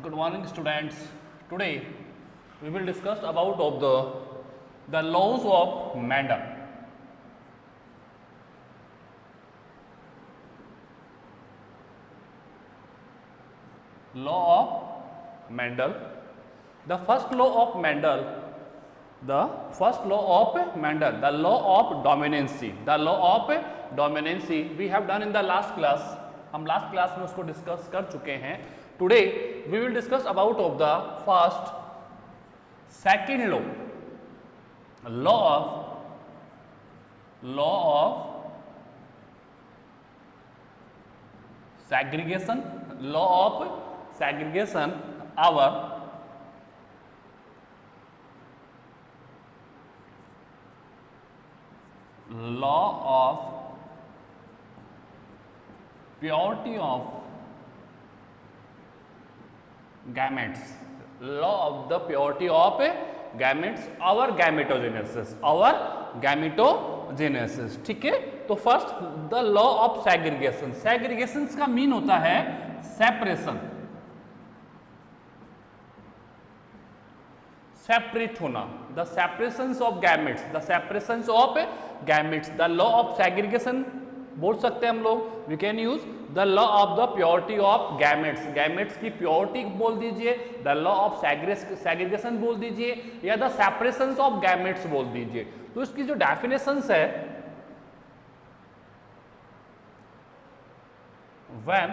Good morning, students. Today we will discuss about of the laws of Mendel. Law of Mendel. The first law of Mendel. The first law of Mendel. The law of dominancy. The law of dominancy we have done in the last class. हम last class में उसको discuss कर चुके हैं. Today we will discuss about of the first second law of segregation, law of segregation. Our law of purity of gametes, law of the purity of gametes, our gametogenesis, ठीक है. तो first the law of segregation. Segregation का mean होता है separation, separate होना. The separation of gametes, the separation of gametes. The law of segregation बोल सकते हैं हम लोग. We can use the law of the purity of gametes. Gametes की प्योरिटी बोल दीजिए, द लॉ ऑफ सेग्रीगेशन बोल दीजिए, या द सेपरेशन ऑफ गैमेट्स बोल दीजिए. तो इसकी जो डेफिनेशंस है, when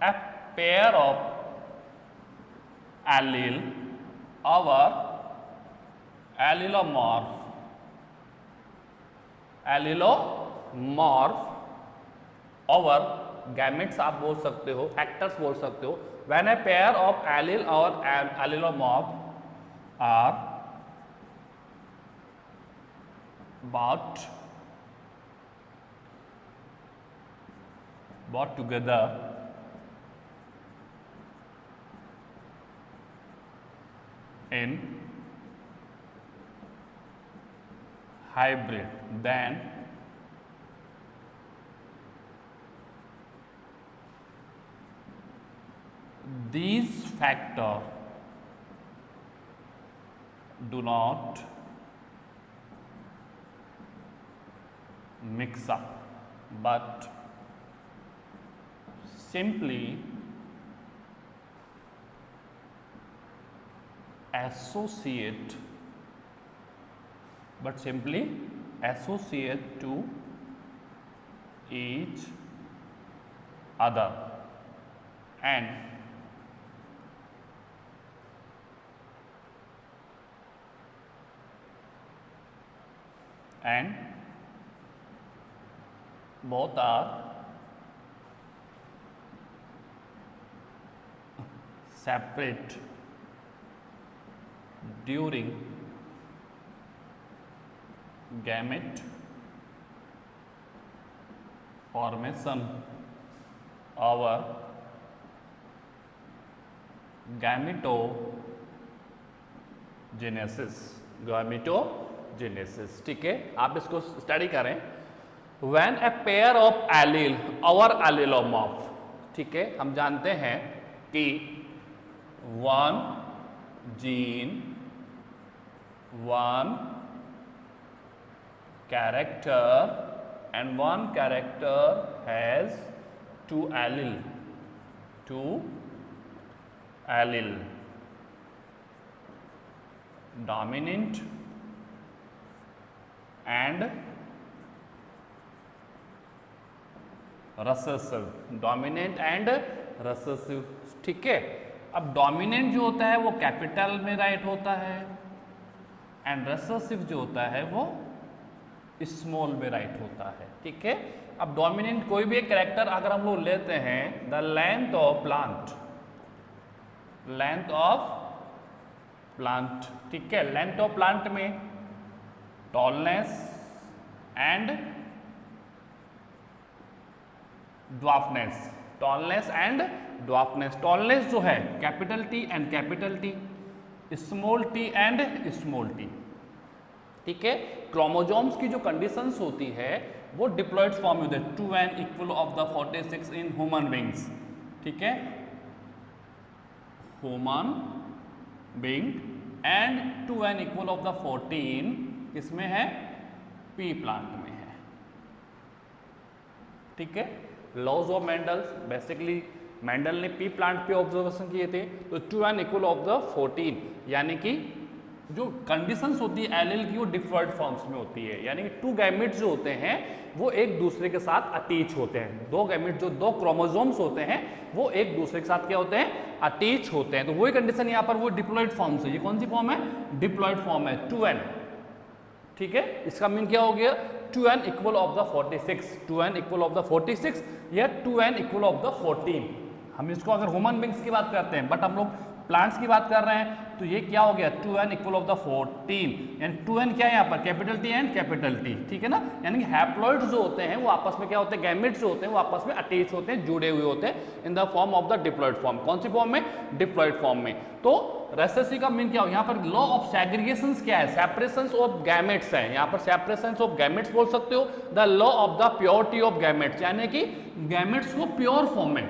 a pair of allele or allelomorph और गैमेट्स आप बोल सकते हो, फैक्टर्स बोल सकते हो. when a pair of allele or allelomorph are brought together in hybrid, then these factors do not mix up but simply associate to each other and both are separate during gamete formation or gametogenesis. ठीक है, आप इसको study करें. when a pair of allele or allelomorph, ठीक है, हम जानते हैं कि one gene, one character and one character has two allele, dominant and recessive, ठीक है. अब डोमिनेंट जो होता है वो कैपिटल में राइट होता है एंड रेसेसिव जो होता है वो स्मॉल में राइट होता है. ठीक है. अब डोमिनेंट कोई भी एक कैरेक्टर अगर हम लोग लेते हैं, द लेंथ ऑफ प्लांट, ठीक है. लेंथ ऑफ प्लांट में टॉलनेस एंड ड्वार्फनेस, टॉलनेस जो है capital T and capital T, small T and small T. ठीक है. क्रोमोजोम्स की जो कंडीशंस होती है वो डिप्लॉयड फॉर्म में होते हैं 2n equal of the 46 in human beings. ठीक है. Human being and 2n equal of the 14 किसमें है, पी प्लांट में है। ठीक है, laws of Mendel, basically Mendel ने पी प्लांट पे ऑब्जर्वेशन किए थे, तो 2n इक्वल ऑफ द 14 यानी कि जो कंडीशंस होती है एलील की वो डिफर्ड फॉर्म्स में होती है, यानी कि 2 गैमेट्स जो होते हैं वो एक दूसरे के साथ अटैच होते हैं। 2 गैमेट जो 2 क्रोमोसोम्स होते हैं वो एक दूसरे के साथ क्या होते हैं, अटैच होते हैं। तो वही कंडीशन यहाँ पर वो डिप्लॉइड फॉर्म से, ये कौन सी फॉर्म है, डिप्लॉइड फॉर्म है 2n। ठीक है, इसका मीन क्या हो गया, 2n equal of the 46, 2n equal of the 46 या 2n इक्वल ऑफ द 14। हम इसको अगर ह्यूमन बींग्स की बात करते हैं, बट हम लोग प्लांट्स की बात कर रहे हैं, तो ये क्या हो गया 2n इक्वल ऑफ द 14, यानी 2n क्या है यहाँ पर, capital T and capital T। ठीक है ना, यानी कि हैप्लॉइड्स जो होते हैं वो आपस में क्या होते हैं, गैमेट्स जो होते हैं वो आपस में अटैच होते हैं, जुड़े हुए होते हैं इन the form of the diploid form. कौन सी फॉर्म में, डिप्लॉइड फॉर्म में। तो रेसेसिव का मीन क्या हो, यहाँ पर लॉ ऑफ सेग्रीगेशन क्या है, सेपरेशन ऑफ गैमेट्स है, यहाँ पर सेपरेशन ऑफ गैमेट्स बोल सकते हो, the law of the purity of gametes, यानी कि गैमेट्स को प्योर फॉर्म में,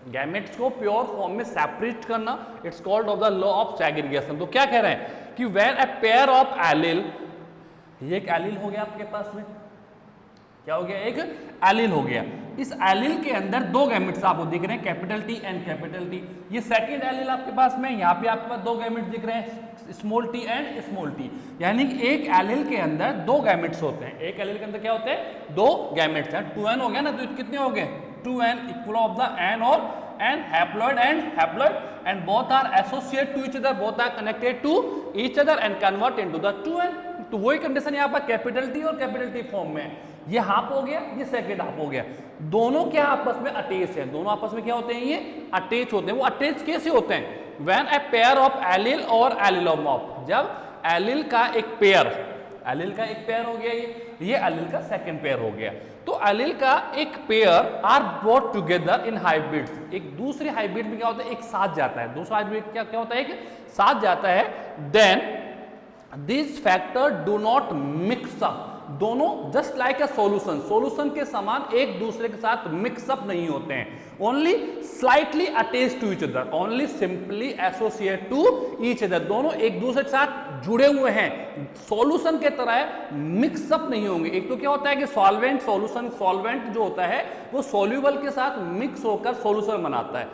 गैमेट्स को प्योर फॉर्म में सेपरेट करना, it's called off the law of segregation. तो क्या कह रहे हैं कि when a pair of allele, ये एक एलील हो गया आपके पास में, क्या हो गया, एक एलील हो गया। इस एलील के अंदर 2 गैमेट्स आपको दिख रहे हैं, capital T and capital T। ये सेकंड एलील आपके पास में, यहाँ पे आपके पास 2 गैमेट्स दिख रहे हैं, small t and small t, यानी कि एक एलील के अंदर 2 गैमेट्स होते हैं। एक एलील के अंदर क्या होते हैं, 2 गैमेट्स हैं। 2n हो गया ना, तो कितने हो गए, 2n equal of the n और n haploid and both are associate to each other, both are connected to each other and convert into the 2n। तो वही कंडीशन यहाँ पर कैपिटल T और कैपिटल T फॉर्म में, ये half हो गया, ये सेकंड हाफ हो गया। दोनों क्या आपस में अटैच है, दोनों आपस में क्या होते हैं, ये अटैच होते हैं। वो अटैच कैसे होते हैं, when a pair of allele और एलिलोमॉर्फ, जब एलील का एक पेयर, एलील का एक पेयर हो गया, ये एलील का सेकंड पेयर हो गया। तो एलील का एक pair are brought together in hybrids, एक दूसरे हाइब्रिड में क्या होता है, एक साथ जाता है, दूसरा हाइब्रिड क्या क्या होता है, एक साथ जाता है। Then this factor do not mix up, दोनों just like a solution, solution के समान एक दूसरे के साथ मिक्सअप नहीं होते हैं, only slightly attach to each other, only simply associate to each other, दोनों एक दूसरे के साथ जुड़े हुए हैं, सॉल्यूशन के तरह मिक्सअप नहीं होंगे। एक तो क्या होता है कि सॉल्वेंट, सॉल्यूशन, सॉल्वेंट जो होता है वो सॉल्यूबल के साथ मिक्स होकर सॉल्यूशन बनाता है,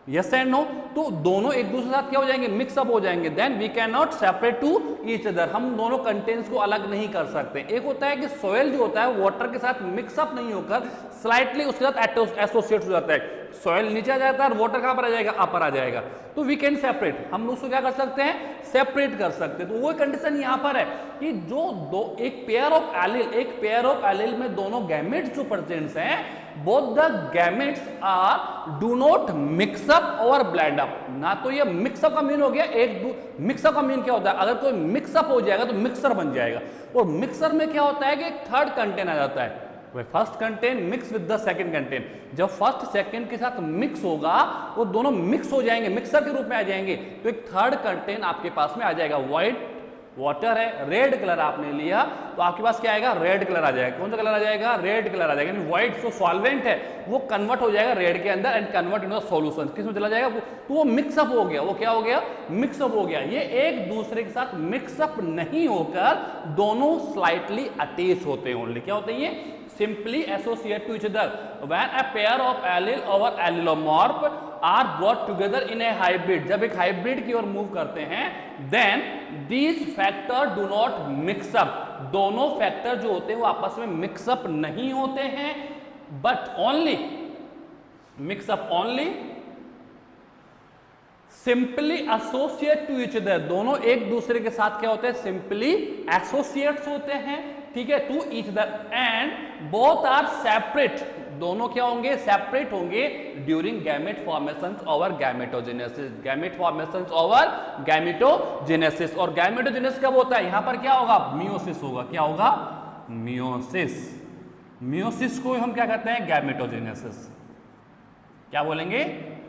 यस एंड नो। तो दोनों एक दूसरे के साथ क्या हो जाएंगे, मिक्सअप हो जाएंगे। Then we can not separate to each other, हम दोनों कंटेंट्स को अलग नहीं कर सकते। एक होता है कि सोयल जो होता है वाटर के साथ मिक्सअप नहीं होकर स्लाइटली उसके साथ एसोसिएट हो जाता है, सॉइल नीचे आ जाता है और वाटर कहां पर आ जाएगा, अपर आ जाएगा। तो वी कैन सेपरेट, हम उसको क्या कर सकते हैं, सेपरेट कर सकते हैं। तो वो कंडीशन यहां पर है कि जो दो, एक पेयर ऑफ एलील, एक पेयर ऑफ एलील में दोनों गैमेट्स जो प्रेजेंट्स हैं, both the gametes are do not mix up और ब्लेंड अप। ना तो ये मिक्सअप का मीन हो गया, एक मिक्सअप का मीन क्या होता है, अगर कोई मिक्सअप हो जाएगा तो मिक्सर बन जाएगा, और मिक्सर में क्या होता है कि एक थर्ड कंटेंट आ जाता है, first content mix with the second content. जब फर्स्ट सेकंड के साथ मिक्स होगा वो दोनों मिक्स हो जाएंगे, मिक्सर के रूप में आ जाएंगे, तो एक थर्ड कंटेंट आपके पास में आ जाएगा। व्हाइट वाटर है, रेड कलर आपने लिया तो आपके पास क्या आएगा, रेड कलर आ जाएगा। कौन सा कलर आ जाएगा, रेड कलर आ जाएगा। यानी व्हाइट जो सॉल्वेंट है वो कन्वर्ट हो जाएगा रेड के अंदर एंड कन्वर्ट इनटू सॉल्यूशन, किस में चला जाएगा, तो वो मिक्सअप हो गया। वो क्या हो गया, मिक्सअप हो गया। ये एक दूसरे के साथ मिक्सअप नहीं होकर दोनों स्लाइटली अटैच होते हैं, ओनली क्या होते हैं, ये simply associate to each other. When a pair of allele or allelomorph are brought together in a hybrid, जब एक हाइब्रिड की ओर मूव करते हैं, then these factor do not mix up, दोनों फैक्टर जो होते हैं वो आपस में मिक्सअप नहीं होते हैं, but only mix up only simply associate to each other, दोनों एक दूसरे के साथ क्या होते हैं, सिंपली एसोसिएट्स होते हैं, ठीक है, to each other, and both are separate, दोनों क्या होंगे, सेपरेट होंगे during gamete formation over gametogenesis, gamete formation over gametogenesis. और गैमेटोजेनेसिस कब होता है, यहां पर क्या होगा, मियोसिस होगा। क्या होगा, मियोसिस। मियोसिस को हम क्या कहते हैं, गैमेटोजेनेसिस। क्या बोलेंगे,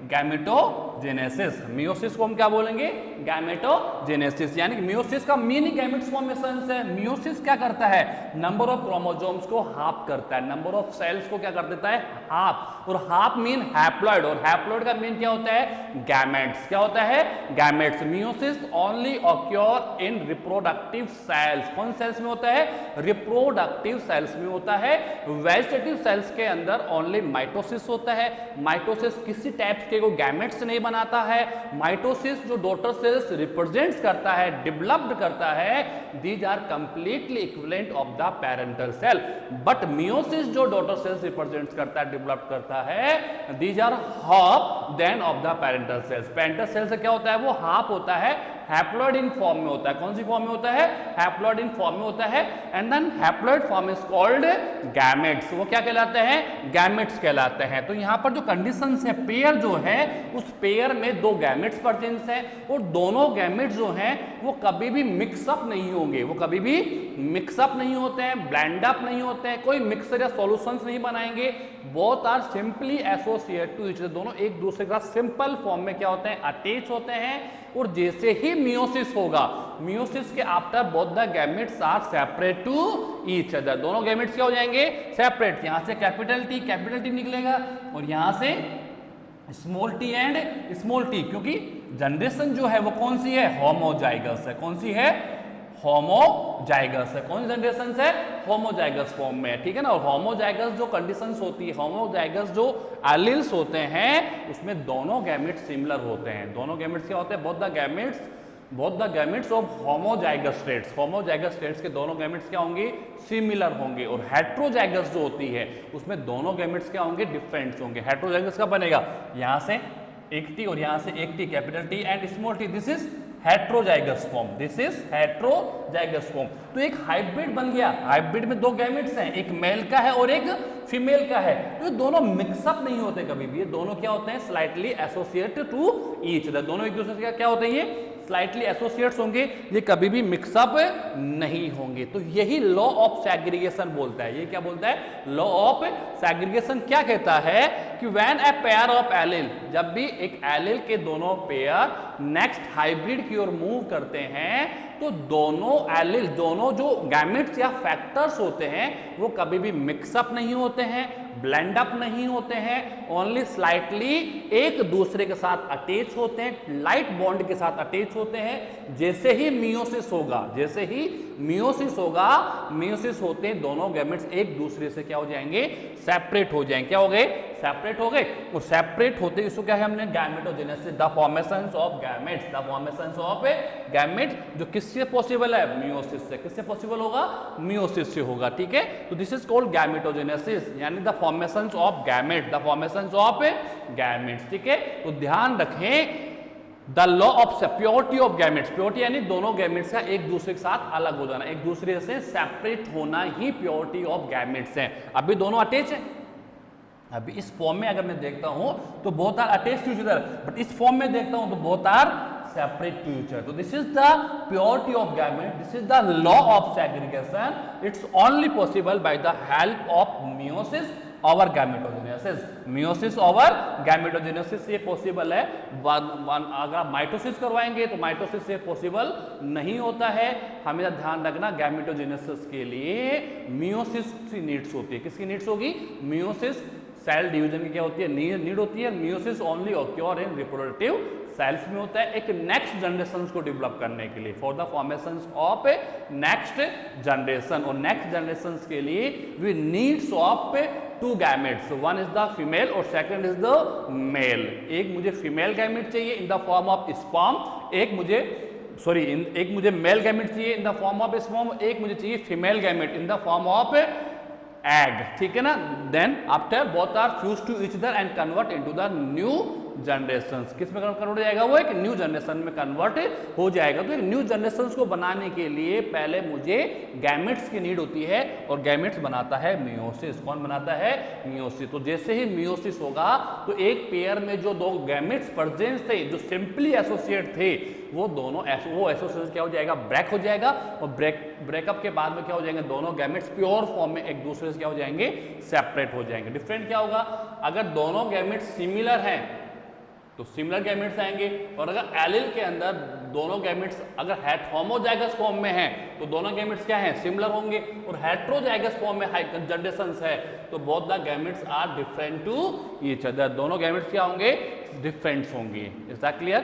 गैमेटो गैमेटोजेनेसिस। मियोसिस को हम क्या बोलेंगे? गैमेटोजेनेसिस। यानी कि मियोसिस का मीन ही गैमेट्स फॉर्मेशन है। मियोसिस क्या करता है? नंबर ऑफ क्रोमोसोम्स को हाफ करता है, नंबर ऑफ सेल्स को क्या कर देता है? हाफ। और हाफ मीन हैप्लॉइड, और हैप्लॉइड का मीन क्या होता है? गैमेट्स। क्या होता है? गैमेट्स। मियोसिस ओनली ऑक्योर इन रिप्रोडक्टिव सेल्स। कौन सेल्स में होता है? रिप्रोडक्टिव सेल्स में होता है। वेजिटेटिव सेल्स के अंदर ओनली माइटोसिस होता है। माइटोसिस किसी टाइप के गैमेट्स नहीं बनाता है। माइटोसिस जो डॉटर सेल्स रिप्रेजेंट्स करता है, डेवलप्ड करता है, these are completely equivalent of the parental cell. But meiosis जो डॉटर सेल्स रिप्रेजेंट्स करता है, डेवलप करता है, these are half then of the parental cells. Parental cell से क्या होता है? वो हाफ होता है, हैप्लॉइड इन फॉर्म में होता है। कौन सी फॉर्म में होता है? हैप्लॉइड इन फॉर्म में होता है। And then haploid form is called gametes. वो क्या कहलाते हैं? गैमेट्स कहलाते हैं। तो यहाँ पर जो कंडीशंस है, पेयर जो है, उस पेयर में दो गैमेट्स प्रेजेंट है, और दोनों गैमेट्स जो हैं वो कभी भी मिक्सअप नहीं होंगे। वो कभी भी मिक्सअप नहीं होते हैं, ब्लेंड अप नहीं होते हैं, कोई मिक्सर या सॉल्यूशंस नहीं बनाएंगे। Both are simply associate to each other. दोनों एक दूसरे के साथ सिंपल फॉर्म में क्या होते हैं? अटैच होते हैं। और जैसे ही मियोसिस होगा, मियोसिस के after both the gametes are separate to each other. दोनों गैमेट्स क्या हो जाएंगे? सेपरेट। यहां से कैपिटल टी निकलेगा, और यहां से small T and small T, क्योंकि जनरेशन जो है वो कौन सी है? होमोजाइगस है। कौन सी है? होमोजाइगस है। कौन सी जनरेशन है? होमोजाइगस फॉर्म में, ठीक है ना। और होमोजाइगस जो कंडीशंस होती है, होमोजाइगस जो एलील्स होते हैं, उसमें दोनों गैमेट्स सिमिलर होते हैं। दोनों गैमेट्स क्या होते हैं? Both the gametes of homozygous states. Homozygous states के दोनों गैमेट्स क्या होंगे? सिमिलर होंगे। और हेट्रोजाइगस जो होती है, उसमें दोनों गैमेट्स क्या होंगे? डिफरेंट होंगे। हेट्रोजाइगस का बनेगा यहां से एक टी और यहां से एक T, capital T and small T. This is heterozygous form. This is heterozygous form. तो एक हाइब्रिड बन गया। हाइब्रिड में दो गैमेट्स हैं, एक मेल का है और एक फीमेल का है। तो ये दोनों मिक्सअप नहीं होते कभी भी। ये दोनों क्या होते हैं? Slightly associate to each other. दोनों एक दूसरे से क्या होते हैं? ये स्लाइटली एसोसिएट्स होंगे, ये कभी भी मिक्सअप नहीं होंगे। तो यही लॉ ऑफ सेग्रीगेशन बोलता है। ये क्या बोलता है? लॉ ऑफ सेग्रीगेशन क्या कहता है कि when a pair of allele, जब भी एक एलील के दोनों पेयर नेक्स्ट हाइब्रिड की ओर मूव करते हैं, तो दोनों एलील, दोनों जो गैमेट्स या फैक्टर्स होते हैं, वो कभी भी मिक्सअप नहीं होते हैं, ब्लेंड अप नहीं होते हैं, ओनली स्लाइटली एक दूसरे के साथ अटैच होते हैं, लाइट बॉन्ड के साथ अटैच होते हैं। जैसे ही मियोसिस होगा, मियोसिस होते हैं दोनों गैमेट्स एक दूसरे से क्या हो जाएंगे? सेपरेट हो जाएंगे। क्या हो गए? सेपरेट हो गए। और सेपरेट होते इसको क्या है हमने? Gametogenesis, the formations of gametes. The formations of gamete जो किससे पॉसिबल है? मियोसिस से। किससे पॉसिबल होगा? मियोसिस से होगा, ठीक है। तो दिस इज कॉल्ड गैमेटोजेनेसिस, यानी the formations of gamete, the formations of gametes, ठीक है। तो ध्यान रखें, the law of purity of gametes, purity यानी दोनों गैमेट्स का एक दूसरे के साथ अलग हो जाना, एक दूसरे से सेपरेट होना ही प्योरिटी ऑफ गैमेट्स है। अभी दोनों अटैच है। अभी इस फॉर्म में अगर मैं देखता हूं तो both are attach to each other, but इस फॉर्म में देखता हूं तो both are separate to each other. So this is the purity of gamete. This is the law of segregation. It's only possible by the help of meiosis over gametogenesis. meiosis over gametogenesis ये possible है। अगर आप mitosis करवाएंगे तो mitosis से possible नहीं होता है। हमेशा ध्यान रखना, गैमेटोजेनेसिस के लिए मियोसिस की नीड्स होती है। किसकी नीड्स होगी? मियोसिस सेल डिवीजन की क्या होती है? नीड होती है। मियोसिस ओनली ऑक्योर इन रिप्रोडक्टिव सेल्स में होता है, एक नेक्स्ट जनरेशन को डेवलप करने के लिए, for the formation of next generation. और नेक्स्ट जनरेशन के लिए we needs of two gametes, one is the female और सेकंड इज द मेल। एक मुझे फीमेल गैमेट चाहिए in the form of sperm, एक मुझे मेल गैमेट चाहिए in the form of sperm, एक मुझे चाहिए female gamete in the form of egg, ठीक है ना। Then after both are fuse to each other and convert into the new generation. किस में कन्वर्ट हो जाएगा? वो एक न्यू जनरेशन में कन्वर्ट हो जाएगा। तो एक न्यू जनरेशन को बनाने के लिए पहले मुझे गैमेट्स की नीड होती है, और गैमेट्स बनाता है मियोसिस। कौन बनाता है? मियोसिस। तो जैसे ही मियोसिस होगा तो एक पेयर में जो दो गैमेट्स प्रेजेंट थे, जो सिंपली एसोसिएट थे, वो दोनों वो एसोसिएशन क्या हो जाएगा? ब्रेक हो जाएगा। और ब्रेकअप के बाद में क्या हो जाएंगे? दोनों गैमेट्स प्योर फॉर्म में एक दूसरे से क्या हो जाएंगे? सेपरेट हो जाएंगे। डिफरेंट क्या होगा? अगर दोनों गैमेट्स सिमिलर हैं, तो सिमिलर गैमेट्स आएंगे। और अगर एलिल के अंदर दोनों गैमेट्स अगर होमोजाइगस फॉर्म में हैं तो दोनों गैमेट्स क्या हैं, सिमिलर होंगे। और हेट्रोजाइगस फॉर्म में जनरेशंस है तो both the gametes are different to each other, दोनों गैमेट्स क्या होंगे, डिफरेंट होंगे। Is that clear?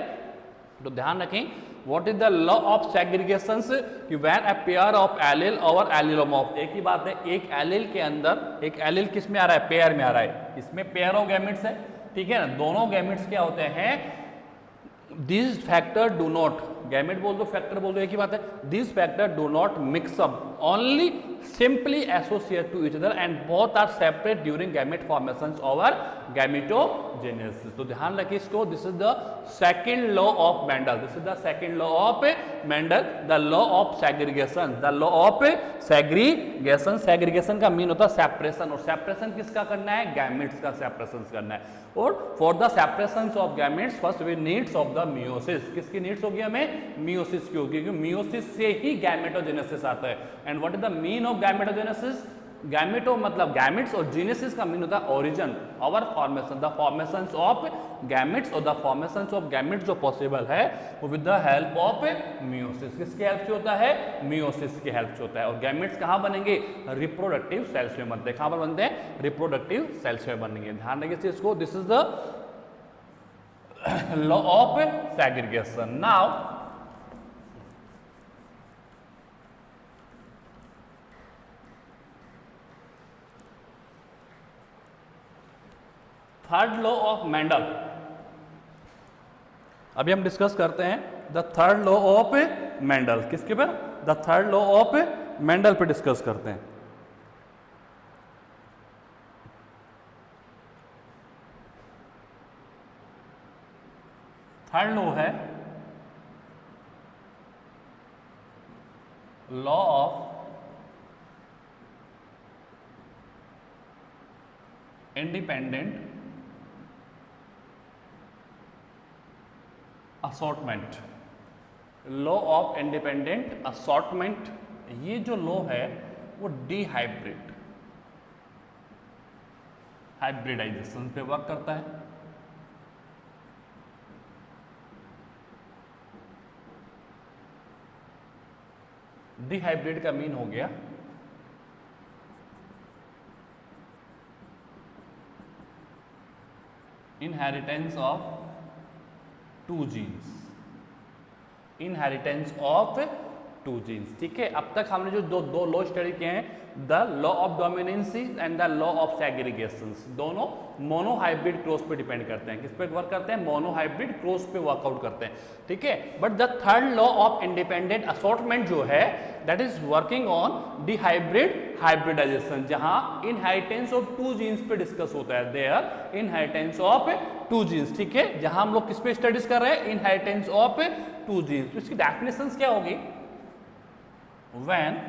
तो ध्यान रखें, what is the law of segregation कि when a pair of allele और एलिलोमॉर्फ, एक ही बात है, एक एलिल के अंदर, एक एलिल किस में आ रहा है, पेयर में आ रहा है, इसमें पेयर ऑफ गैमेट्स है, ठीक है ना, दोनों गैमेट्स क्या होते हैं, this factor do not, gamete बोल दो फैक्टर बोल दो एक ही बात है, this factor do not mix up, only simply associate to each other and both are separate during gamete formation over gametogenesis. तो ध्यान रखिए इसको, this is the second law of Mendel, this is the second law of Mendel, the law of segregation, the law of segregation. Segregation का mean होता है separation, और separation किसका करना है, गैमेट्स का सेपरेशन करना है। और for the separation of gametes first we needs of the meiosis, किसकी नीड्स होगी हमें, मियोसिस की होगी, क्योंकि मियोसिस से ही गैमेटोजेनेसिस आता है। And what is the mean of gametogenesis, gameto मतलब गैमेट्स, और जीनेसिस का मीन होता है origin, or formation, the formations of gametes, और द फॉर्मेशंस ऑफ गैमेट्स जो पॉसिबल है वो with the help of meiosis, किसके हेल्प से होता है, मियोसिस की हेल्प से होता है। और गैमेट्स कहाँ बनेंगे, रिप्रोडक्टिव सेल्स में बनते हैं, कहाँ पर बनते हैं, रिप्रोडक्टिव सेल्स में बनेंगे। ध्यान रखिए इस चीज को, this is the law of segregation. Now third law of Mendel, अभी हम डिस्कस करते हैं the third law of Mendel, किसके पर, the third law of Mendel पे डिस्कस करते हैं। थर्ड लॉ है law of independent assortment, law of independent assortment. ये जो लॉ है वो डिहाइब्रिड, हाइब्रिडाइजेशन पे वर्क करता है। डिहाइब्रिड का मीन हो गया inheritance of two genes, inheritance of two genes, ठीक है। अब तक हमने जो दो लॉ स्टडी किए हैं, the law of dominancy and the law of segregation, दोनों मोनोहाइब्रिड क्रॉस पे डिपेंड करते हैं, किस पे वर्क करते हैं, मोनोहाइब्रिड क्रॉस पे वर्कआउट करते हैं, ठीक है। But the third law of independent assortment जो है that is working on dihybrid hybridization, जहां इनहेरिटेंस ऑफ टू जीन्स पे डिस्कस होता है, there inheritance of two genes, ठीक है। जहां हम लोग किस पे स्टडीज कर रहे हैं, इनहेरिटेंस ऑफ टू जीन्स। तो इसकी डेफिनेशंस क्या होगी, when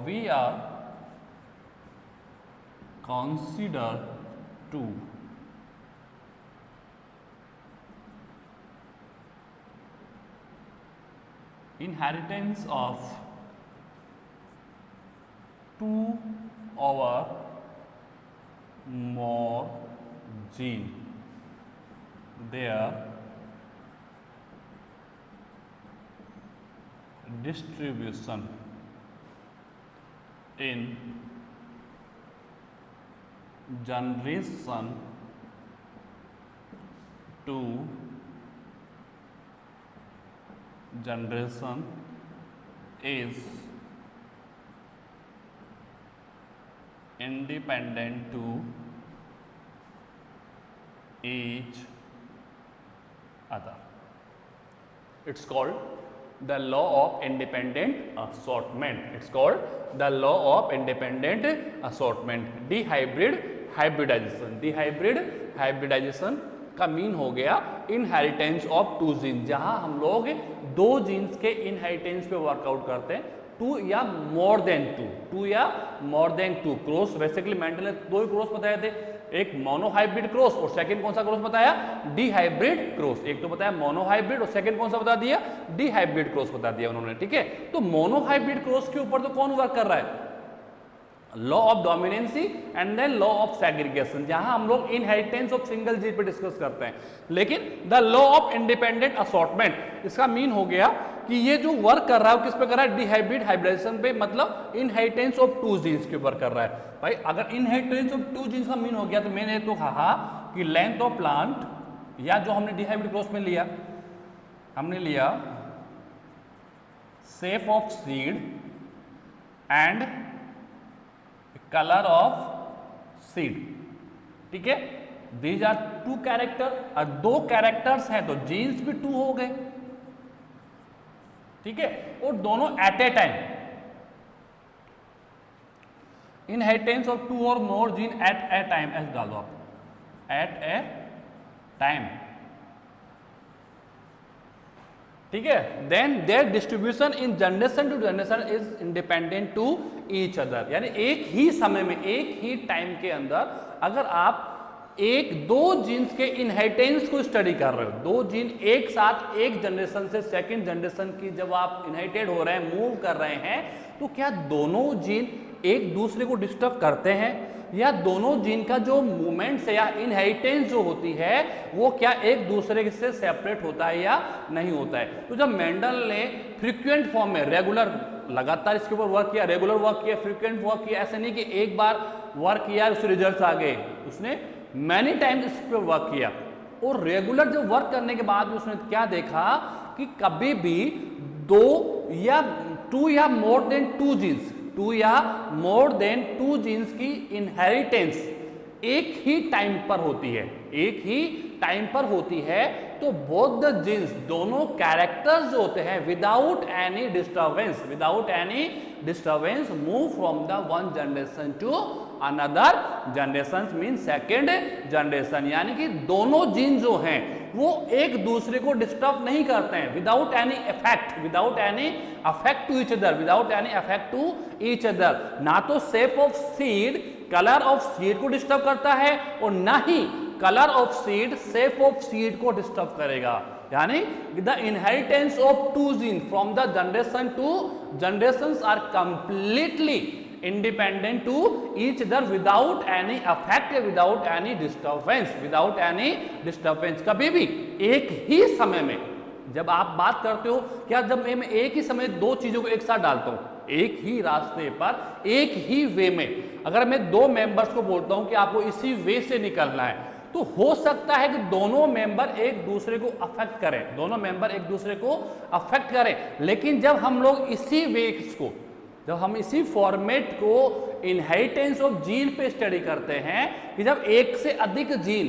we are consider to inheritance of two or more gene, their distribution in generation to generation is independent to each other. It's called the law of independent assortment. It's called the law of independent assortment. Dihybrid hybridization. Dihybrid hybridization का mean हो गया inheritance of two gene, जहां हम लोग दो jeans के inheritance पे workout करते हैं, टू या मोर देन टू, टू या more than two cross. Basically Mendel ने दो ही क्रॉस बताए थे, एक मोनोहाइब्रिड क्रॉस और सेकंड कौन सा क्रॉस बताया, डिहाइब्रिड क्रॉस। एक तो बताया मोनोहाइब्रिड और सेकंड कौन सा बता दिया, डिहाइब्रिड क्रॉस बता दिया उन्होंने, ठीक है। तो मोनोहाइब्रिड क्रॉस के ऊपर तो कौन वर्क कर रहा है, law of dominancy and then law of segregation, जहां हम लोग इनहेरिटेंस ऑफ सिंगल जीन पे डिस्कस करते हैं। लेकिन the law of independent assortment, इसका मीन हो गया कि ये जो वर्क कर रहा है किस पे कर रहा है, डिहाइब्रिड हाइब्रिडेशन पे, मतलब इनहेरिटेंस ऑफ टू जीन्स के ऊपर कर रहा है। भाई अगर इनहेरिटेंस ऑफ टू जीन्स का मीन हो गया तो मैंने तो कहा कि लेंथ ऑफ प्लांट, या जो हमने डिहाइब्रिड क्रॉस में लिया, हमने लिया shape of seed and colour of seed, ठीक है। दीज आर टू कैरेक्टर, और दो कैरेक्टर्स हैं तो जीन्स भी टू हो गए, ठीक है, और दोनों at a time. Inheritance of two और more gene at a time, ऐसे डाल दो आप, एट ए टाइम, ठीक है। Then their distribution in generation to generation is independent to each other, यानी एक ही समय में, एक ही टाइम के अंदर अगर आप दो जीन्स के इनहेरिटेंस को स्टडी कर रहे हो, दो जीन एक साथ एक जनरेशन से सेकंड जनरेशन की जब आप इनहेरिटेड हो रहे हैं, मूव कर रहे हैं, तो क्या दोनों जीन एक दूसरे को डिस्टर्ब करते हैं, या दोनों जीन का जो मूवमेंट्स है या इनहेरिटेंस जो होती है वो क्या एक दूसरे से सेपरेट होता है या नहीं होता है। तो जब मेंडल ने फ्रीक्वेंट फॉर्म में, रेगुलर, लगातार इसके ऊपर वर्क किया, रेगुलर वर्क किया, फ्रीक्वेंट वर्क किया, ऐसे नहीं कि एक बार वर्क किया उससे रिजल्ट्स आ गए, उसने मैनी टाइम्स इस पर वर्क किया, और रेगुलर जो वर्क करने के बाद उसने क्या देखा कि कभी भी दो या टू या more than two genes, two या मोर देन टू जीन्स की इनहेरिटेंस एक ही टाइम पर होती है, एक ही टाइम पर होती है, तो बोथ द जीन्स, दोनों कैरेक्टर्स जो होते हैं, without any disturbance move from the one generation to another generation, mean second generation, यानी कि दोनों जीन जो हैं वो एक दूसरे को डिस्टर्ब नहीं करते हैं, without any affect to each other, ना तो shape of seed colour of seed को डिस्टर्ब करता है, और ना ही colour of seed shape of seed को डिस्टर्ब करेगा। यानी the inheritance of two gene from the generation to generations are completely independent to each other without any affect, without any disturbance. कभी भी एक ही समय में जब आप बात करते हो, क्या जब मैं एक ही समय दो चीजों को एक साथ डालता हूं, एक ही रास्ते पर, एक ही वे में, अगर मैं दो मेंबर्स को बोलता हूं कि आपको इसी वे से निकलना है, तो हो सकता है कि दोनों मेंबर एक दूसरे को अफेक्ट करें, लेकिन जब हम लोग इसी वेस को, जब हम इसी फॉर्मेट को इनहेरिटेंस ऑफ जीन पे स्टडी करते हैं, कि जब एक से अधिक जीन,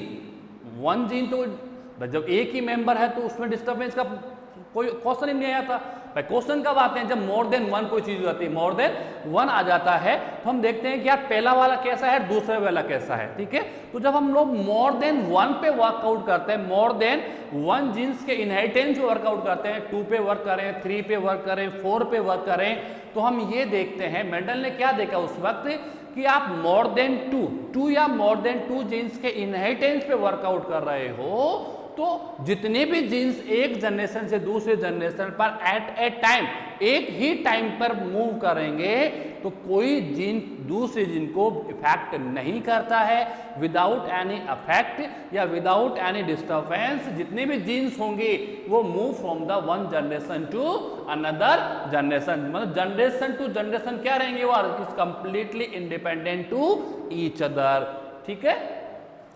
वन जीन, तो जब एक ही मेंबर है तो उसमें डिस्टर्बेंस का कोई क्वेश्चन ही नहीं आता। भाई क्वेश्चन कब आते हैं, जब मोर देन वन कोई चीज आती है, मोर देन वन आ जाता है, तो हम देखते हैं कि यार पहला वाला कैसा है, दूसरा वाला कैसा है, ठीक है। तो जब हम लोग मोर देन वन पे वर्कआउट करते हैं, मोर देन वन जीन्स के इनहेरिटेंस पे वर्कआउट करते हैं, 2 पे वर्क करें, 3 पे वर्क करें, 4 पे वर्क करें, तो हम ये देखते हैं, मेंडल ने क्या देखा उस वक्त कि आप मोर देन टू या मोर देन टू जीन्स के इनहेरिटेंस पे वर्कआउट कर रहे हो, तो जितने भी जीन्स एक जनरेशन से दूसरे जनरेशन पर एट ए टाइम, एक ही टाइम पर मूव करेंगे, तो कोई जीन दूसरे जीन को इफेक्ट नहीं करता है, विदाउट एनी अफेक्ट या विदाउट एनी डिस्टर्बेंस। जितने भी जीन्स होंगे वो move from the one generation to another generation, मतलब जनरेशन टू जनरेशन क्या रहेंगे, वो is completely independent to each other, ठीक है।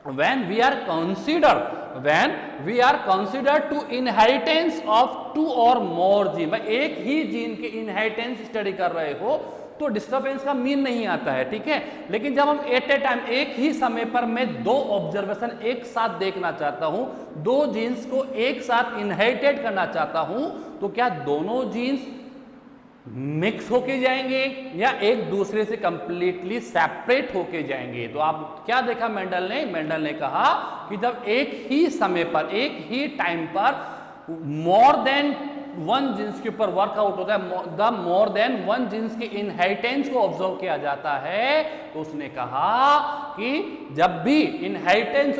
when we are considered to inheritance of two or more gene, भाई एक ही जीन के इनहेरिटेंस स्टडी कर रहे हो तो डिस्टर्बेंस का मीन नहीं आता है, ठीक है। लेकिन जब हम एट ए टाइम, एक ही समय पर मैं दो ऑब्जर्वेशन एक साथ देखना चाहता हूं, दो जीन्स को एक साथ इनहेरिटेड करना चाहता हूं, तो क्या दोनों जीन्स मिक्स होके जाएंगे या एक दूसरे से कंप्लीटली सेपरेट होके जाएंगे। तो आप क्या देखा मेंडल ने कहा कि जब एक ही समय पर, एक ही टाइम पर मोर देन वन जीन्स के ऊपर वर्कआउट होता है, the more than one genes की इनहेरिटेंस को ऑब्जर्व किया जाता है, तो उसने कहा कि जब भी इनहेरिटेंस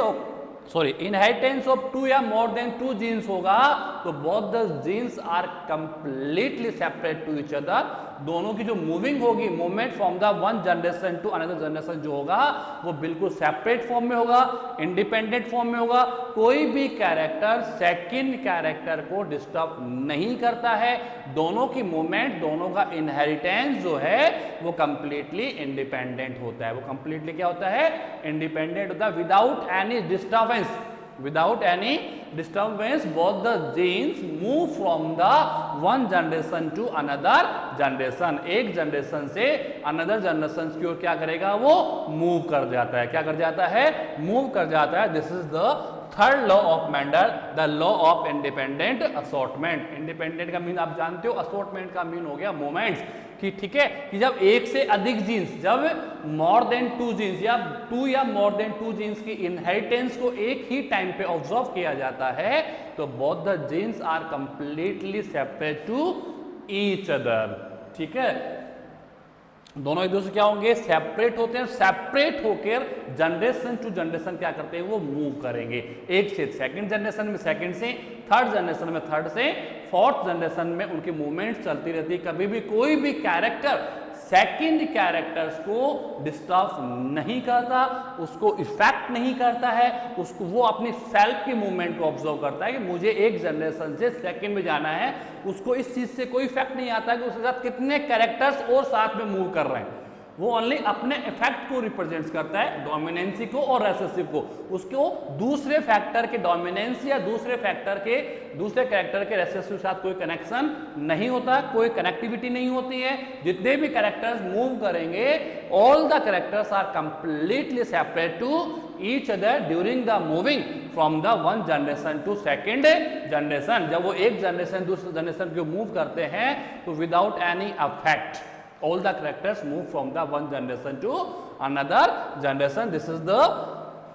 ऑफ टू या मोर देन टू जीन्स होगा, तो both the genes are completely separate to each other, दोनों की जो मूविंग होगी, movement from the one generation to another generation जो होगा वो बिल्कुल सेपरेट फॉर्म में होगा, इंडिपेंडेंट फॉर्म में होगा। कोई भी कैरेक्टर सेकंड कैरेक्टर को डिस्टर्ब नहीं करता है। दोनों की मूवमेंट, दोनों का इनहेरिटेंस जो है वो कंप्लीटली इंडिपेंडेंट होता है। वो कंप्लीटली क्या होता है? इंडिपेंडेंट होता है, without any disturbance. Without any disturbance, both the genes move from the one generation to another generation. एक जनरेशन से अनदर जनरेशन की ओर क्या करेगा? वो मूव कर जाता है। क्या कर जाता है? मूव कर जाता है। This is the third law of Mendel, the law of independent assortment. Independent का मीन आप जानते हो, असॉर्टमेंट का मीन हो गया मोमेंट्स कि ठीक है कि जब एक से अधिक जीन्स, जब मोर देन टू जीन्स या टू या मोर देन टू जीन्स की इनहेरिटेंस को एक ही टाइम पे ऑब्जर्व किया जाता है तो both the genes are completely separate to each other. ठीक है, दोनों एक दूसरे क्या होंगे? सेपरेट होते हैं। सेपरेट होकर जनरेशन टू जनरेशन क्या करते हैं? वो मूव करेंगे। एक से सेकंड जनरेशन में, सेकंड से थर्ड जनरेशन में, थर्ड से फोर्थ जनरेशन में उनकी मूवमेंट चलती रहती है। कभी भी कोई भी कैरेक्टर सेकंड कैरेक्टर्स को डिस्टर्ब नहीं करता, उसको इफेक्ट नहीं करता है, उसको वो अपनी सेल्फ की मूवमेंट को ऑब्जर्व करता है कि मुझे एक जनरेशन से सेकंड में जाना है। उसको इस चीज से कोई इफेक्ट नहीं आता कि उसके साथ कितने कैरेक्टर्स और साथ में मूव कर रहे हैं। वो ओनली अपने इफेक्ट को रिप्रेजेंट करता है, डोमिनेंसी को और रेसेसिव को। उसको दूसरे फैक्टर के डोमिनेंस या दूसरे फैक्टर के, दूसरे कैरेक्टर के रेसेसिव के साथ कोई कनेक्शन नहीं होता, कोई कनेक्टिविटी नहीं होती है। जितने भी कैरेक्टर्स मूव करेंगे, all the characters are completely separate to each other during the moving from the one generation to second generation. जब वो एक जनरेशन दूसरे जनरेशन को मूव करते हैं तो without any affect all the characters move from the one generation to another generation. This is the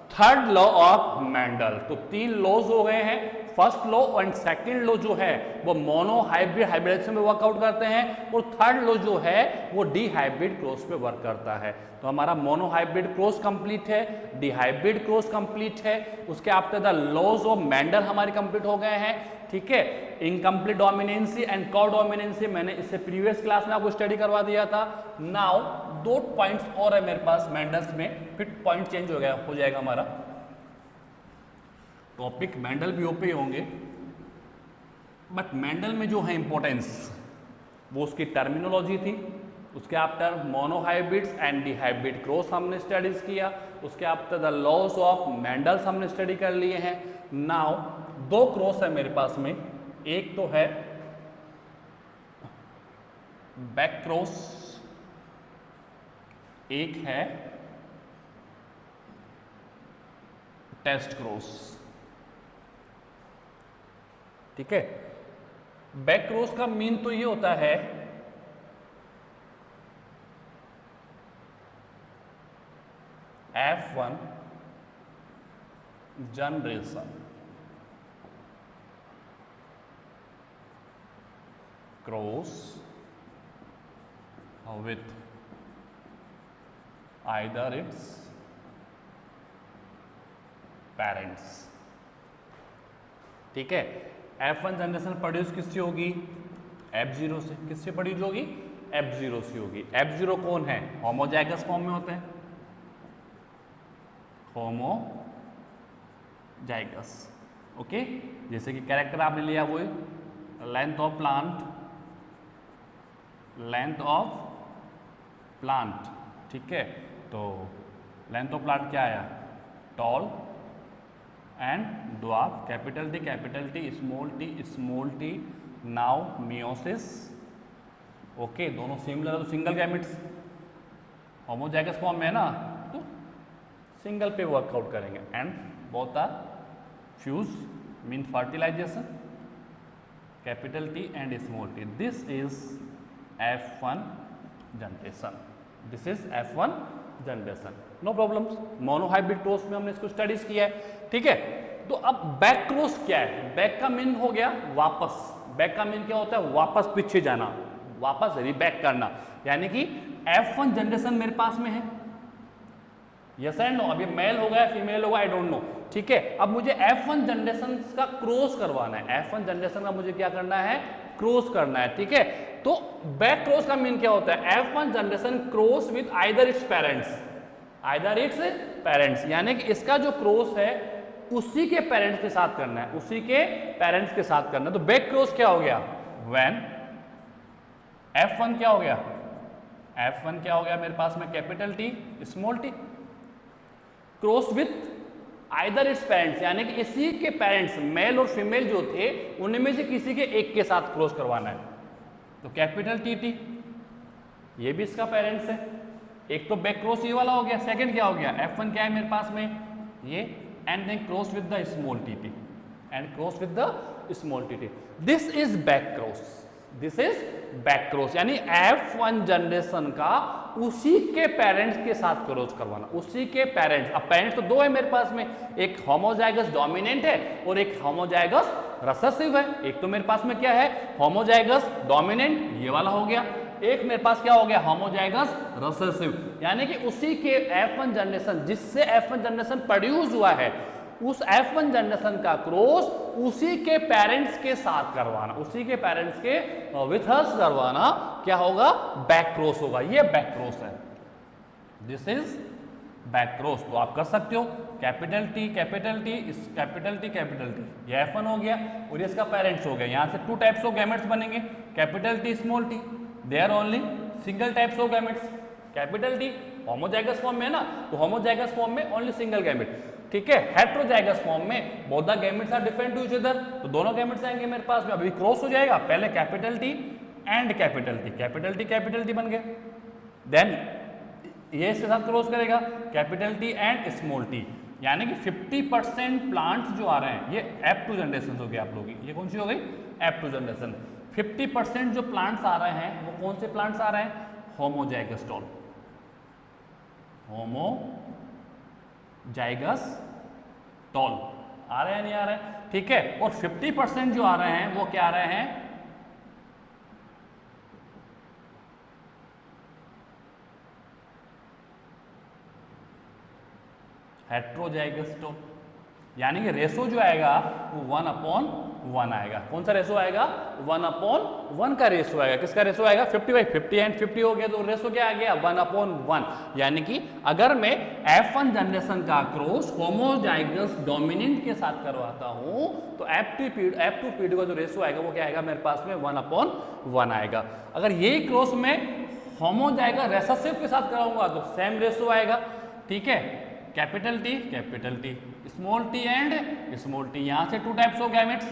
third law of Mendel. तो तीन लॉज हो गए हैं। First law and second law जो है वो मोनो हाइब्रिड हाइब्रिडेशन में वर्कआउट करते हैं और थर्ड लॉ जो है वो डी हाइब्रिड क्रॉस पे वर्क करता है। तो हमारा मोनो हाइब्रिड क्रॉस कंप्लीट है, डी हाइब्रिड क्रॉस कंप्लीट है। उसके after the laws of Mendel हमारे कंप्लीट हो गए हैं। ठीक है, incomplete dominancy and codominancy मैंने इससे प्रीवियस क्लास में आपको स्टडी करवा दिया था। नाउ दो पॉइंट्स और है मेरे पास मेंडल्स में, फिर पॉइंट चेंज हो जाएगा हमारा टॉपिक। मेंडल भी ओपे होंगे बट मेंडल में जो है इंपॉर्टेंस वो उसकी टर्मिनोलॉजी थी। उसके after monohybrids and dihybrid cross हमने स्टडीज किया। उसके after the laws of Mendel's हमने स्टडी कर लिए हैं। नाउ दो क्रॉस है मेरे पास में, एक तो है बैक क्रॉस, एक है टेस्ट क्रॉस। ठीक है, बैक क्रॉस का मीन तो ये होता है F1 generation cross with either its parents। ठीक है, F1 जनरेशन प्रोड्यूस किससे होगी? F0 से। किससे प्रोड्यूस होगी? F0 से होगी। F0 कौन है? होमोजाइगस फॉर्म में होते हैं, होमोजाइगस। ओके, जैसे कि कैरेक्टर आपने लिया वो length of plant, length of plant. ठीक है, तो लेंथ ऑफ प्लांट क्या आया? Tall and dwarf, capital T, small T. Now meiosis. Okay, दोनों सिमिलर है तो सिंगल गैमेट्स, होमोजाइगस फॉर्म में है ना तो सिंगल पे वर्कआउट करेंगे। And both are fuse mean fertilization, capital T and small T. This is F1 generation, this is F1 generation. No problems. Monohybrid cross में हमने इसको स्टडीज किया है। ठीक है, तो अब बैक क्रॉस क्या है? बैक का मीन हो गया वापस। बैक का मीन क्या होता है? वापस पीछे जाना, वापस रिबैक करना। यानी कि F1 जनरेशन मेरे पास में है, यस एंड नो। अब ये मेल होगा या फीमेल होगा आई डोंट नो। ठीक है, अब मुझे F1 जनरेशन का क्रॉस करवाना है। F1 जनरेशन का मुझे क्या करना है? क्रॉस करना है, ठीक है। तो बैक क्रॉस का मीन क्या होता है, F1 generation cross with either its parents, यानी कि इसका जो क्रॉस है उसी के पेरेंट्स के साथ करना है, उसी के पेरेंट्स के साथ करना है। तो बैक क्रॉस क्या हो गया, व्हेन F1 क्या हो गया, F1 क्या हो गया मेरे पास में capital T small t cross with either its parents, यानी कि इसी के पेरेंट्स मेल और फीमेल जो थे उनमें से किसी के एक के साथ क्रॉस करवाना है। तो कैपिटल टी ये भी इसका पेरेंट्स है। एक तो बैक क्रॉस ये वाला हो गया, सेकंड क्या हो गया, F1 क्या है मेरे पास में ये, and then cross with the small T and cross with the small T. This is back cross, this is back cross, यानी F1 जनरेशन का उसी के पेरेंट्स के साथ क्रॉस करवाना, उसी के पेरेंट्स। अब पेरेंट्स तो दो है मेरे पास में, एक होमोजाइगस डोमिनेंट है और एक होमोजाइगस रिसेसिव है। एक तो मेरे पास में क्या है, होमोजाइगस डोमिनेंट ये वाला हो गया, एक मेरे पास क्या हो गया, होमोजाइगस रिसेसिव, यानी कि उसी के F1 जनरेशन जिससे F1 जनरेशन प्रोड्यूस हुआ है उस F1 जनरेशन का क्रॉस उसी के पेरेंट्स के साथ करवाना, उसी के पेरेंट्स के विथ अस करवाना क्या होगा, बैक क्रॉस होगा। ये बैक क्रॉस है, दिस इज बैक क्रॉस। तो आप कर सकते हो कैपिटल T कैपिटल T ये F1 हो गया और ये इसका पेरेंट्स हो गया। यहां से टू टाइप्स ऑफ गैमेट्स बनेंगे, capital T small t, they are only single types of gametes. Capital T homozygous form में है ना, तो होमोजाइगस फॉर्म में ओनली सिंगल गैमेट, ठीक है। हेटेरोजाइगस फॉर्म में both the gametes are different to each other, तो दोनों गैमेट्स आएंगे मेरे पास में। अभी क्रॉस हो जाएगा, पहले capital T and capital T बन गए, देन ये इसके साथ क्रॉस करेगा capital T and small t, यानी कि 50% प्लांट्स जो आ रहे हैं ये F2 जनरेशन हो गई आप लोगों की। ये कौन सी हो गई, F2 जनरेशन। 50% जो प्लांट्स आ रहे हैं वो कौन से प्लांट्स आ रहे हैं, होमोजाइगस टॉल, होमोजाइगस टॉल आ रहे हैं, नहीं आ रहे हैं, ठीक है। और 50% जो आ रहे हैं वो क्या आ रहे हैं, हेट्रोजाइगस टॉल, यानी कि रेशो जो आएगा वो 1/1 आएगा। कौन सा रेशो आएगा, 1/1 का रेशो आएगा। किसका रेशो आएगा, 50/50 एंड 50 हो गया, तो रेशो क्या आ गया, 1/1। यानी कि अगर मैं F1 जनरेशन का क्रॉस होमोजाइगस डोमिनेंट के साथ करवाता हूं तो F2 पीड का जो रेशो आएगा वो क्या आएगा मेरे पास में, 1/1 आएगा। अगर यही क्रॉस में होमोजाइगस रिसेसिव के साथ कराऊंगा तो सेम रेशो आएगा, ठीक है। Capital T small t and small t, यहां से two types of gametes,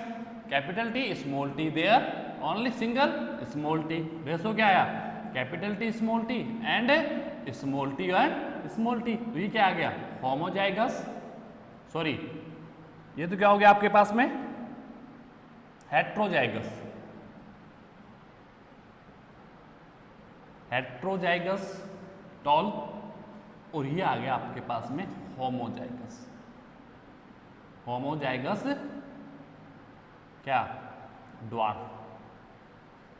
capital T small t, there only single small t। Ratio क्या आया, capital T small t and small t and small t। तो ये क्या आ गया, homozygous, sorry ये तो क्या हो गया आपके पास में, हेट्रोजाइगस टॉल, और ये आ गया आपके पास में होमोजाइगस क्या, ड्वार्फ,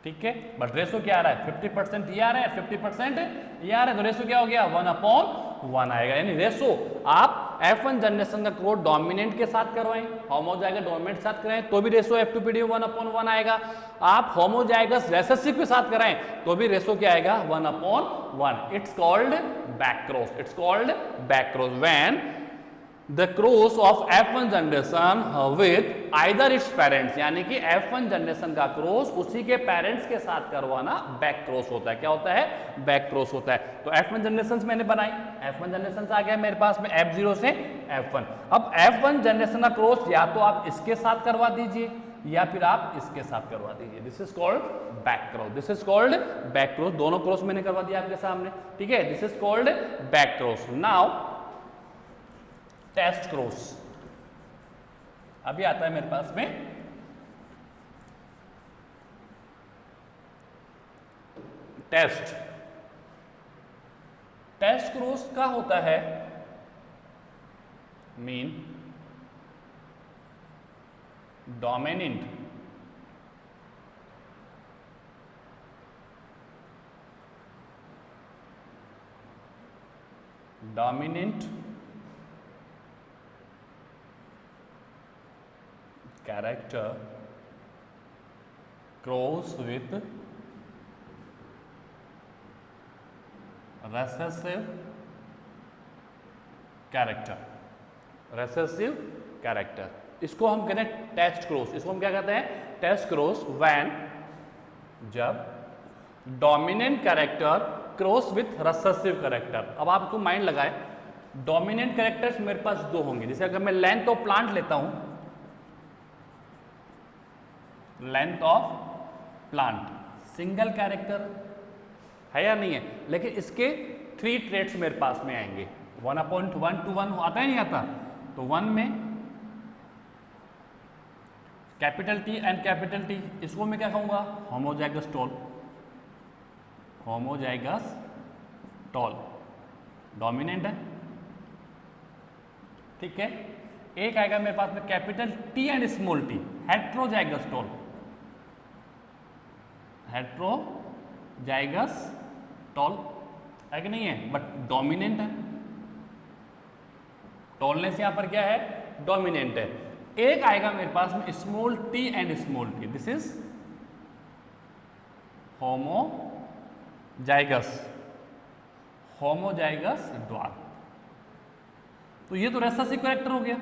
ठीक है। बट रेशो क्या आ रहा है, 50% ये आ रहा है, 50% ये आ रहा है, तो रेशो क्या हो गया, 1/1 आएगा। यानी रेशो आप F1 जनरेशन का क्रॉस डोमिनेंट के साथ करवाएं, होमोजाइगस डोमिनेंट के साथ कराएं तो भी रेशो F2PD 1/1 आएगा। आप होमोजाइगस रिसेसिव के साथ कराएं तो भी रेशो क्या आएगा, 1/1। It's called back cross when the cross of F1 generation with either its parents, यानी कि F1 जनरेशन का क्रॉस उसी के पेरेंट्स के साथ करवाना बैक क्रॉस होता है। क्या होता है, बैक क्रॉस होता है। तो F1 जनरेशन मैंने बनाई, F1 जनरेशन आ गया मेरे पास में F0 से F1। अब F1 जनरेशन का क्रॉस या तो आप इसके साथ करवा दीजिए या फिर आप इसके साथ करवा दीजिए, this is called back cross. दोनों क्रॉस मैंने करवा दिया आपके सामने, ठीक है, this is called back cross. Now test cross अभी आता है मेरे पास में। टेस्ट क्रॉस का होता है mean dominant character cross with recessive character, recessive character, इसको हम कहते हैं टेस्ट क्रॉस। इसको हम क्या कहते हैं? टेस्ट क्रॉस व्हेन, जब dominant character cross with recessive character. अब आपको माइंड लगाए, डोमिनेंट कैरेक्टर्स मेरे पास दो होंगे। जैसे अगर मैं लेंथ ऑफ प्लांट लेता हूं, length of plant single character है या नहीं है, लेकिन इसके 3 ट्रेट्स मेरे पास में आएंगे। 1/1 to 1 आता है नहीं आता? तो 1 में capital T and capital T, इसको मैं क्या कहूंगा? Homozygous tall, homozygous toll dominant है, ठीक है। एक आएगा मेरे पास में capital T and small t, heterozygous tall, heterozygous tall है कि नहीं है, बट डोमिनेंट है। टॉलनेस यहां पर क्या है? डोमिनेंट है। एक आएगा मेरे पास में small t and small t, this is homozygous, homozygous dwarf. तो ये तो रेसेसिव कैरेक्टर हो गया,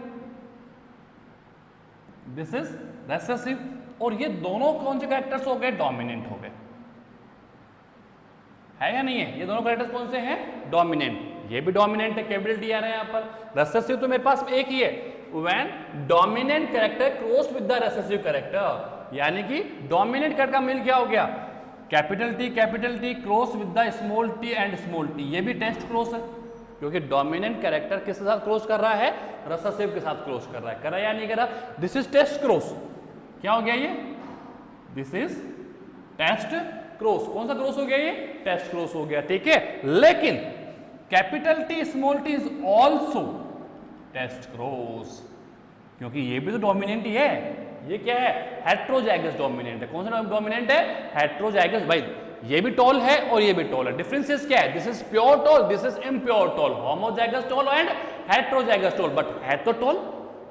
दिस इज रेसेसिव। और ये दोनों कौन से कैरेक्टर्स हो गए? डोमिनेंट हो गए, है या नहीं है? ये दोनों कैरेक्टर्स कौन से हैं? डोमिनेंट। ये भी डोमिनेंट है, कैपिटल टी आ रहा है यहाँ पर। रेसेसिव तो मेरे पास एक ही है, when dominant character cross with the recessive character, यानी कि डोमिनेंट कैरेक्टर का मिल क्या हो गया? Capital T cross with the small T and small T. ये भी टेस्ट क्रॉस है, क्योंकि डोमिनेंट कैरेक्टर किसके साथ क्रॉस कर रहा है? रेसेसिव के साथ क्रॉस कर रहा है। कर रहा है या नहीं कर रहा? This is test cross. क्या हो गया ये? This is test cross. कौन सा क्रॉस हो गया ये? टेस्ट क्रॉस हो गया, ठीक है। लेकिन capital T small T is also test cross, क्योंकि ये भी तो डोमिनेंट ही है। ये क्या है? हेट्रोजाइगस डोमिनेंट है। कौन सा डोमिनेंट है? हेट्रोजाइगस। भाई ये भी टॉल है और ये भी टॉल है, डिफरेंसेस क्या है? This is pure tall, this is impure tall, homozygous tall and heterozygous tall. But है तो टॉल,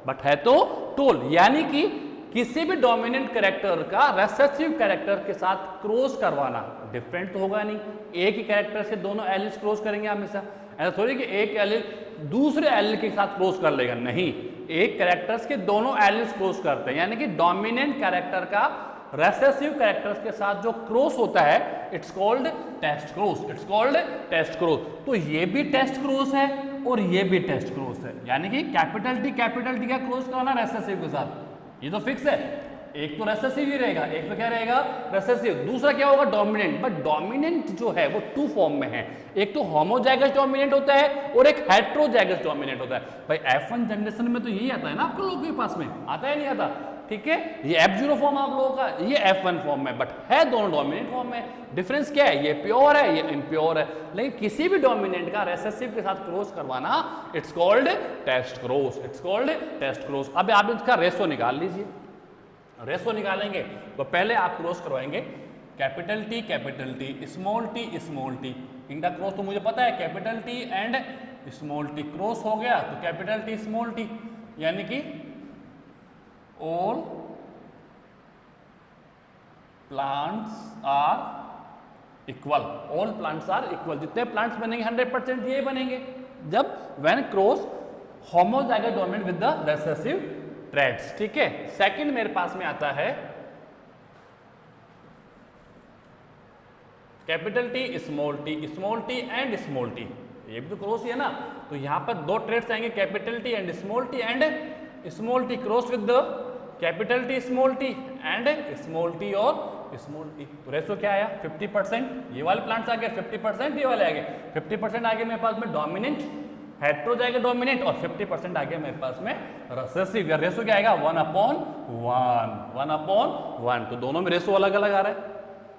बट है तो टॉल, यानी कि किसी भी डोमिनेंट कैरेक्टर का रेसेसिव कैरेक्टर के साथ क्रॉस करवाना डिफरेंट तो होगा नहीं। एक ही कैरेक्टर से दोनों एलिल्स क्रॉस करेंगे हमेशा, ऐसा थोड़ी कि एक एलिल दूसरे एलिल के साथ क्रॉस कर लेगा, नहीं। एक कैरेक्टर्स के दोनों एलिल्स क्रॉस करते हैं, यानी कि डोमिनेंट कैरेक्टर का रेसेसिव कैरेक्टर्स के साथ जो क्रॉस होता है, it's called test cross, it's called test cross. तो ये भी टेस्ट क्रॉस है और ये भी टेस्ट क्रॉस है, यानी कि कैपिटल टी का क्रॉस कराना रेसेसिव के साथ, ये तो फिक्स है। एक तो रेसेसिव ही रहेगा, एक तो क्या रहेगा? रेसेसिव। दूसरा क्या होगा? डोमिनेंट। बट डोमिनेंट जो है वो 2 फॉर्म में है, एक तो होमोजाइगस डोमिनेंट होता है और एक हेट्रोजाइगस डोमिनेंट होता है। भाई F1 जनरेशन में तो यही आता है ना आपको लोगों के पास में, आता है नहीं आता? ठीक है, ये F0 फॉर्म आप लोगों का, ये F1 फॉर्म में, बट है दोनों डोमिनेंट फॉर्म में। डिफरेंस क्या है? ये प्योर है, ये इम्प्योर है। लेकिन किसी भी डोमिनेंट का रेसेसिव के साथ क्रॉस करवाना, it's called test cross, it's called test cross. अब आप इसका रेशो निकाल लीजिए। रेशो निकालेंगे तो पहले आप क्रॉस करवाएंगे कैपिटल टी स्मॉल टी। इनका क्रॉस तो मुझे पता है, capital T and small T cross हो गया तो कैपिटल टी स्मॉल टी, यानी कि all plants are equal, all plants are equal. जितने प्लांट्स बनेंगे 100% ये बनेंगे जब when cross homozygous dominant with the recessive traits, ठीक है। सेकंड मेरे पास में आता है capital T small T and small T. ये भी तो क्रॉस ही है ना, तो यहां पर 2 ट्रेड्स आएंगे, capital T and small T cross with the capital T and small T और स्मॉल टी। तो रेशो क्या आया? 50%। ये वाले प्लांट्स आ गए 50%, ये वाले आ गए 50%। आ गए मेरे पास में डोमिनेंट, हेट्रोजाइगस डोमिनेंट, और 50% आ गया मेरे पास में रेसेसिव। या रेशो क्या आएगा? 1/1। तो दोनों में रेशो अलग अलग आ रहा है।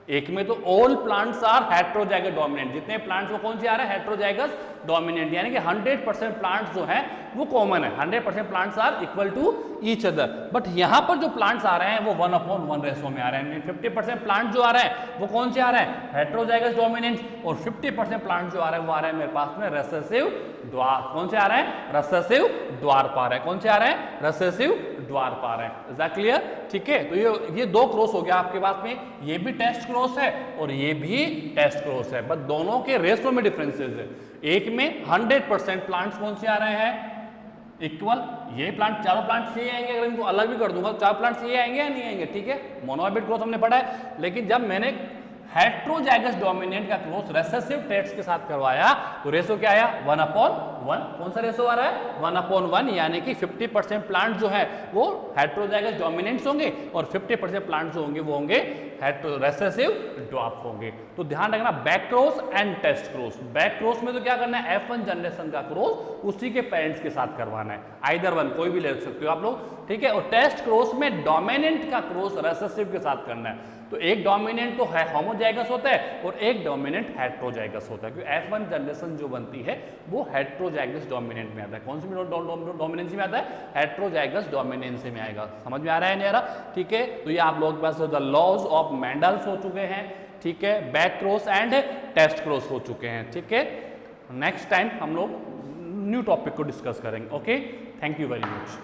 एक में तो all plants are heterozygous dominant, जितने प्लांट्स वो कौन से आ रहे हैं? हेट्रोजाइगस डोमिनेंट, यानी कि 100% प्लांट्स जो हैं वो कॉमन है, 100% plants are equal to each other. But यहां पर जो प्लांट्स आ रहे हैं वो 1/1 रेशो में आ रहे हैं। 50% प्लांट जो आ रहे हैं वो कौन से आ रहे हैं? हेट्रोजाइगस डोमिनेंट, और 50% प्लांट जो आ रहे हैं वो आ रहे हैं मेरे पास में रेसेसिव ड्वार्फ। कौन से आ रहे हैं? रेसेसिव ड्वार्फ आ रहे हैं। कौन से आ रहे हैं? रेसेसिव ड्वार्फ आ रहे हैं। Is that clear? ठीक है, तो ये दो क्रॉस हो गया आपके पास में, ये भी टेस्ट क्रॉस है और ये भी टेस्ट क्रॉस है, बट दोनों के रेशो में डिफरेंसेस है। एक में 100% प्लांट्स कौन से आ रहे हैं? इक्वल, ये प्लांट, चारों प्लांट्स ये आएंगे, अगर इनको अलग भी कर दूंगा तो चार प्लांट्स ये आएंगे या नहीं आएंगे? ठीक है, मोनोहाइब्रिड ग्रोथ हमने पढ़ा है, लेकिन जब मैंने हेट्रोजाइगस डोमिनेंट का क्रॉस रेसेसिव ट्रेट्स के साथ करवाया तो रेशो क्या आया? 1/1। कौन सा रेशो आ रहा है? 1/1, यानी कि 50% प्लांट जो है वो हेट्रोजाइगस डोमिनेंट्स होंगे और 50% प्लांट जो होंगे वो होंगे रेसेसिव ड्वार्फ होंगे। तो ध्यान रखना, back cross and test cross. Back cross में तो क्या करना है? F1 जनरेशन का क्रॉस उसी के पेरेंट्स के साथ करवाना है, आइदर वन, कोई भी ले सकते हो आप लोग, ठीक है। और टेस्ट क्रॉस में डोमिनेंट का क्रॉस रेसेसिव के साथ करना है। तो एक डोमिनेंट तो है होमोजाइगस होता है और एक डोमिनेंट हेट्रोजाइगस होता है, क्योंकि F1 जनरेशन जो बनती है वो हेट्रोजाइगस डोमिनेंट में आता है। कौन सी डोमिनेंसी में आता है? हेट्रोजाइगस डोमिनेंसी में आएगा। समझ में आ रहा है नहीं आ रहा? ठीक है, तो ये आप लोगों के पास द लॉज ऑफ मेंडल्स हो चुके हैं, ठीक है, back cross and test cross हो चुके हैं, ठीक है। नेक्स्ट टाइम हम लोग न्यू टॉपिक को डिस्कस करेंगे। Okay, thank you very much.